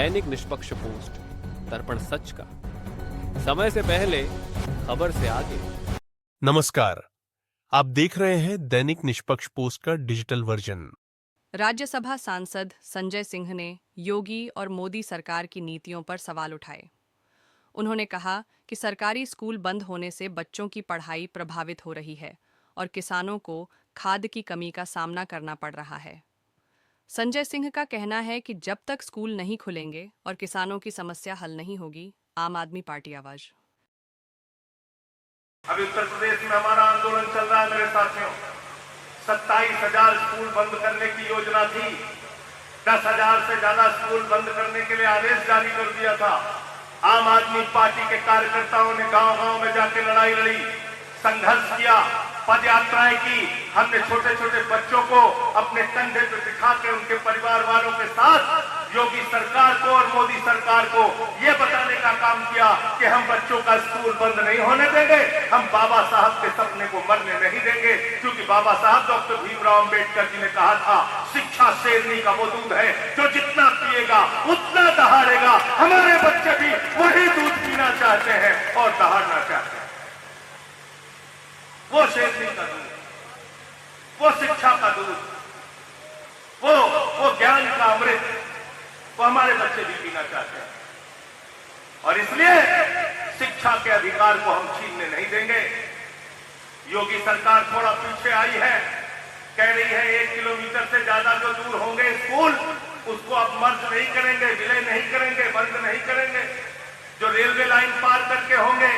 दैनिक निष्पक्ष पोस्ट, दर्पण सच का, समय से पहले, खबर से आगे। नमस्कार, आप देख रहे हैं दैनिक निष्पक्ष पोस्ट का डिजिटल वर्जन। राज्यसभा सांसद संजय सिंह ने योगी और मोदी सरकार की नीतियों पर सवाल उठाए। उन्होंने कहा कि सरकारी स्कूल बंद होने से बच्चों की पढ़ाई प्रभावित हो रही है और किसानों को खाद की कमी का सामना करना पड़ रहा है। संजय सिंह का कहना है कि जब तक स्कूल नहीं खुलेंगे और किसानों की समस्या हल नहीं होगी, आम आदमी पार्टी आवाज। अभी उत्तर प्रदेश में हमारा आंदोलन चल रहा है मेरे साथियों। 27,000 स्कूल बंद करने की योजना थी। 10,000 से ज्यादा स्कूल बंद करने के लिए आदेश जारी कर दिया था। आम आदमी पार्टी के कार्यकर्ताओं ने गांव-गांव में जाके लड़ाई लड़ी, संघर्ष किया, पद यात्राएं की। हमने छोटे छोटे बच्चों को अपने कंधे पर बिठा के उनके परिवार वालों के साथ योगी सरकार को और मोदी सरकार को यह बताने का काम किया कि हम बच्चों का स्कूल बंद नहीं होने देंगे, हम बाबा साहब के सपने को मरने नहीं देंगे। क्योंकि बाबा साहब डॉक्टर भीमराव अंबेडकर जी ने कहा था, शिक्षा शेरनी का वो दूध है जो जितना पिएगा उतना दहाड़ेगा। हमारे बच्चे भी वही दूध पीना चाहते हैं और दहाड़ना चाहते हैं। वो शेरनी का दूध, वो शिक्षा का दूध, वो ज्ञान का अमृत, वो हमारे बच्चे भी पीना चाहते हैं। और इसलिए शिक्षा के अधिकार को हम छीनने नहीं देंगे। योगी सरकार थोड़ा पीछे आई है, कह रही है 1 किलोमीटर से ज्यादा जो दूर होंगे स्कूल, उसको अब मर्ज नहीं करेंगे, विलय नहीं करेंगे, बंद नहीं करेंगे। जो रेलवे लाइन पार करके होंगे,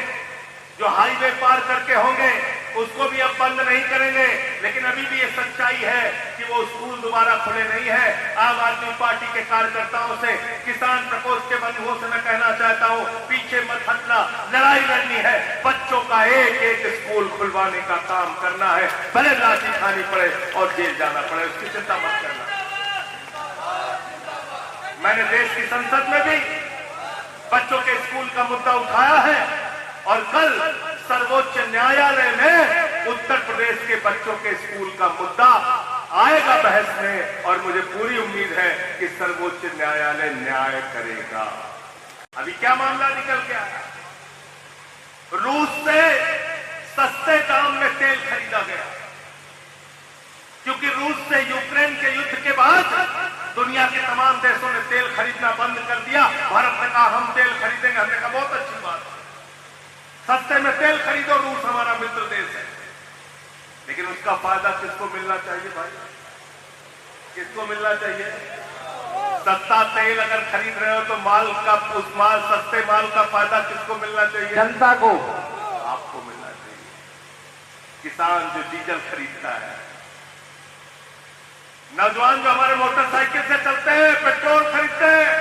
जो हाईवे पार करके होंगे, उसको भी अब बंद नहीं करेंगे। लेकिन अभी भी ये सच्चाई है कि वो स्कूल दोबारा खुले नहीं है। आम आदमी पार्टी के कार्यकर्ताओं से, किसान प्रकोष्ठ के बंधुओं से मैं कहना चाहता हूं, पीछे मत हटना, लड़ाई लड़नी है। बच्चों का एक एक स्कूल खुलवाने का काम करना है, भले लाठी खानी पड़े और जेल जाना पड़े, उसकी चिंता मत करना। मैंने देश की संसद में भी बच्चों के स्कूल का मुद्दा उठाया है और कल सर्वोच्च न्यायालय में उत्तर प्रदेश के बच्चों के स्कूल का मुद्दा आएगा बहस में। और मुझे पूरी उम्मीद है कि सर्वोच्च न्यायालय न्याय करेगा। अभी क्या मामला निकल के आया? रूस से सस्ते दाम में तेल खरीदा गया, क्योंकि रूस से यूक्रेन के युद्ध के बाद दुनिया के तमाम देशों ने तेल खरीदना बंद कर दिया। भारत ने कहा हम तेल खरीदेंगे। हमने कहा बहुत अच्छी बात है, सस्ते में तेल खरीदो, रूस हमारा मित्र देश है। लेकिन उसका फायदा किसको मिलना चाहिए भाई? किसको मिलना चाहिए? सस्ता तेल अगर खरीद रहे हो तो सस्ते माल का फायदा किसको मिलना चाहिए? जनता को, आपको मिलना चाहिए। किसान जो डीजल खरीदता है, नौजवान जो हमारे मोटरसाइकिल से चलते हैं, पेट्रोल खरीदते हैं,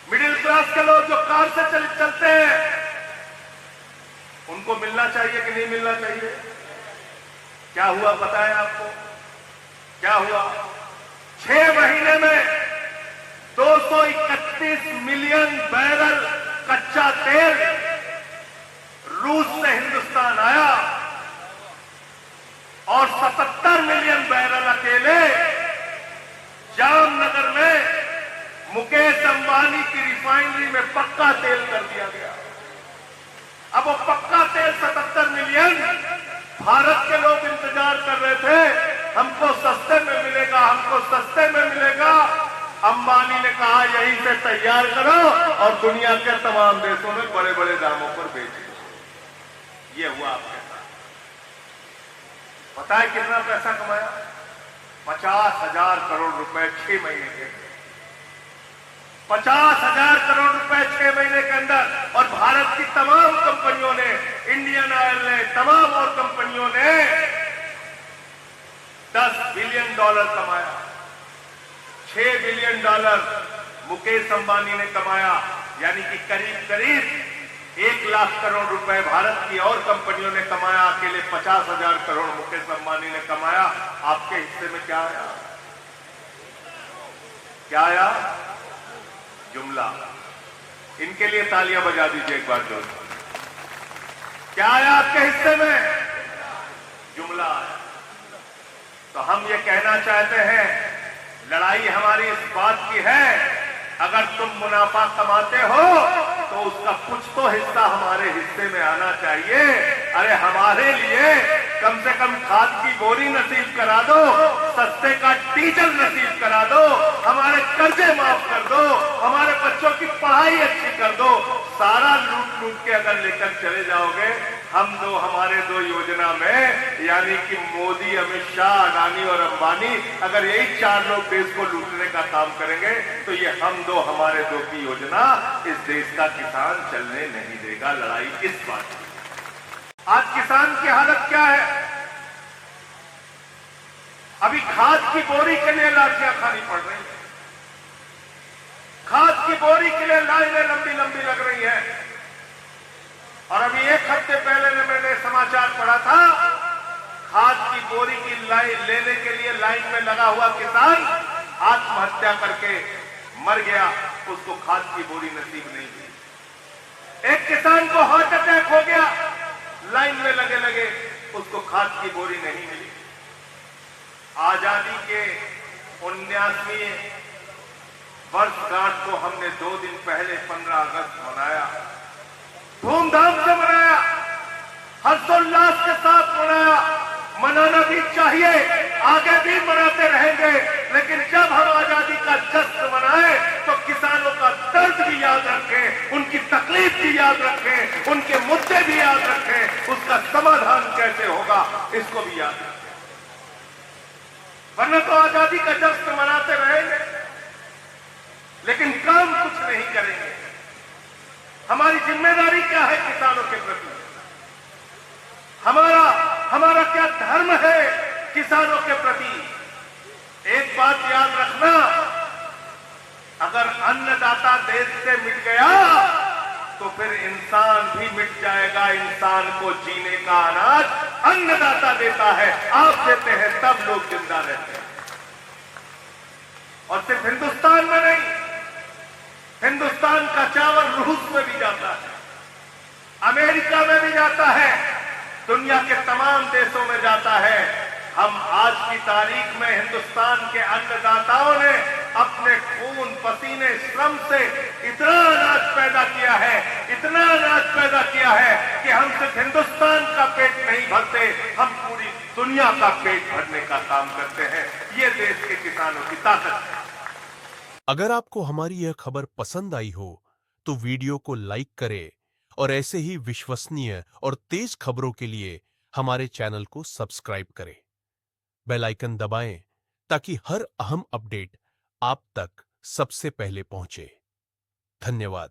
मिडिल क्लास के लोग जो कार से चलते हैं, उनको मिलना चाहिए कि नहीं मिलना चाहिए? क्या हुआ पता है आपको? क्या हुआ? 6 महीने में 231 मिलियन बैरल कच्चा तेल रूस से हिंदुस्तान आया और 77 मिलियन बैरल अकेले जामनगर में मुकेश अंबानी की रिफाइनरी में पक्का तेल कर दिया गया। अब वो पक्का तेल 77 मिलियन, भारत के लोग इंतजार कर रहे थे, हमको सस्ते में मिलेगा, हमको सस्ते में मिलेगा। अंबानी ने कहा यहीं से तैयार करो और दुनिया के तमाम देशों में बड़े बड़े दामों पर बेचो। ये हुआ आपके साथ। पता है कितना पैसा कमाया? 50,000 करोड़ रुपए 6 महीने के, 50,000 करोड़ रुपए 6 महीने के अंदर। और भारत की तमाम कंपनियों ने, इंडियन ऑयल ने, तमाम और कंपनियों ने $10 बिलियन कमाया। $6 बिलियन मुकेश अंबानी ने कमाया, यानी कि करीब करीब 1 लाख करोड़ रुपए भारत की और कंपनियों ने कमाया। अकेले 50,000 करोड़ मुकेश अंबानी ने कमाया। आपके हिस्से में क्या आया? क्या आया? जुमला। इनके लिए तालियां बजा दीजिए एक बार जोर। क्या आया आपके हिस्से में? जुमला आया। तो हम ये कहना चाहते हैं, लड़ाई हमारी इस बात की है अगर तुम मुनाफा कमाते हो तो उसका कुछ तो हिस्सा हमारे हिस्से में आना चाहिए। अरे हमारे लिए कम से कम खाद की बोरी नसीब करा दो, सस्ते का डीजल नसीब करा दो, हमारे कर्जे माफ कर दो, हमारे बच्चों की पढ़ाई अच्छी कर दो। सारा लूट लूट के अगर लेकर चले जाओगे, हमारे दो योजना में, यानी कि मोदी, अमित शाह, अडानी और अंबानी, अगर यही चार लोग देश को लूटने का काम करेंगे तो ये हमारे दो की योजना इस देश का किसान चलने नहीं देगा। लड़ाई इस बात की। आज किसान की हालत क्या है? अभी खाद की बोरी के लिए लाठियां खानी पड़ रही है। खाद की बोरी के लिए लाइनें लंबी लंबी लग रही है। और अभी एक हफ्ते पहले मैंने समाचार पढ़ा था, खाद की बोरी की लाइन लेने के लिए लाइन में लगा हुआ किसान आत्महत्या करके मर गया, उसको खाद की बोरी नसीब नहीं हुई। एक किसान को हार्ट अटैक हो गया, लाइन में लगे लगे उसको खाद की बोरी नहीं मिली। आजादी के 79वीं वर्षगांठ को हमने 2 दिन पहले 15 अगस्त मनाया, धूमधाम से मनाया, हर्षोल्लास के साथ मनाया। मनाना भी चाहिए, आगे भी मनाते रहेंगे, लेकिन जब हम आजादी का जश्न मनाएं तो किसानों का दर्द भी याद रखें, उनकी तकलीफ भी याद रखें, उनके मुद्दे भी याद रखें, उसका समाधान कैसे होगा इसको भी याद रखें। वरना तो आजादी का जश्न मनाते रहेंगे लेकिन काम कुछ नहीं करेंगे। हमारी जिम्मेदारी क्या है किसानों के प्रति? हमारा क्या धर्म है किसानों के प्रति? एक बात याद रखना, अगर अन्नदाता देश से मिट गया तो फिर इंसान भी मिट जाएगा। इंसान को जीने का अनाज अन्नदाता देता है, आप देते हैं, तब लोग जिंदा रहते हैं। और सिर्फ हिंदुस्तान में नहीं, हिंदुस्तान का चावल रूस में भी जाता है, अमेरिका में भी जाता है, दुनिया के तमाम देशों में जाता है। हम आज की तारीख में हिंदुस्तान के अन्नदाताओं ने अपने खून, पसीने, श्रम से इतना अनाज पैदा किया है, इतना अनाज पैदा किया है कि हम सिर्फ हिंदुस्तान का पेट नहीं भरते, हम पूरी दुनिया का पेट भरने का काम करते हैं। ये देश के किसानों की ताकत है। अगर आपको हमारी यह खबर पसंद आई हो तो वीडियो को लाइक करें और ऐसे ही विश्वसनीय और तेज खबरों के लिए हमारे चैनल को सब्सक्राइब करें। बेल आइकन दबाएं ताकि हर अहम अपडेट आप तक सबसे पहले पहुंचे। धन्यवाद।